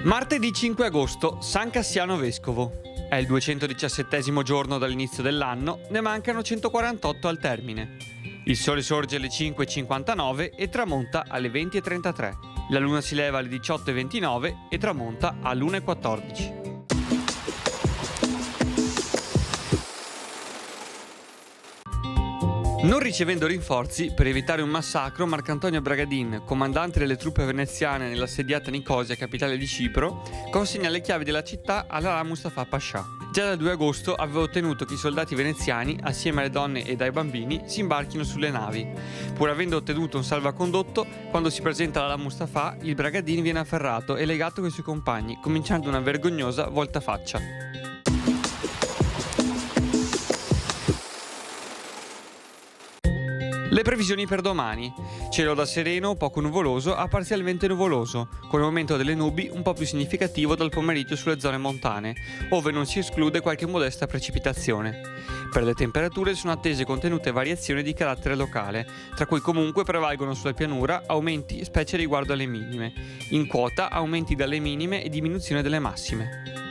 Martedì 5 agosto, San Cassiano Vescovo. È il 217° giorno dall'inizio dell'anno, ne mancano 148 al termine. Il sole sorge alle 5:59 e tramonta alle 20:33. La luna si leva alle 18:29 e tramonta all'1:14. Non ricevendo rinforzi, per evitare un massacro, Marcantonio Bragadin, comandante delle truppe veneziane nell'assediata Nicosia, capitale di Cipro, consegna le chiavi della città all'Alà Mustafa Pascià. Già dal 2 agosto aveva ottenuto che i soldati veneziani, assieme alle donne e ai bambini, si imbarchino sulle navi. Pur avendo ottenuto un salvacondotto, quando si presenta all'Alà Mustafa, il Bragadin viene afferrato e legato coi suoi compagni, cominciando una vergognosa voltafaccia. Le previsioni per domani. Cielo da sereno, poco nuvoloso a parzialmente nuvoloso, con un aumento delle nubi un po' più significativo dal pomeriggio sulle zone montane, ove non si esclude qualche modesta precipitazione. Per le temperature sono attese contenute variazioni di carattere locale, tra cui comunque prevalgono sulla pianura aumenti specie riguardo alle minime. In quota aumenti dalle minime e diminuzione delle massime.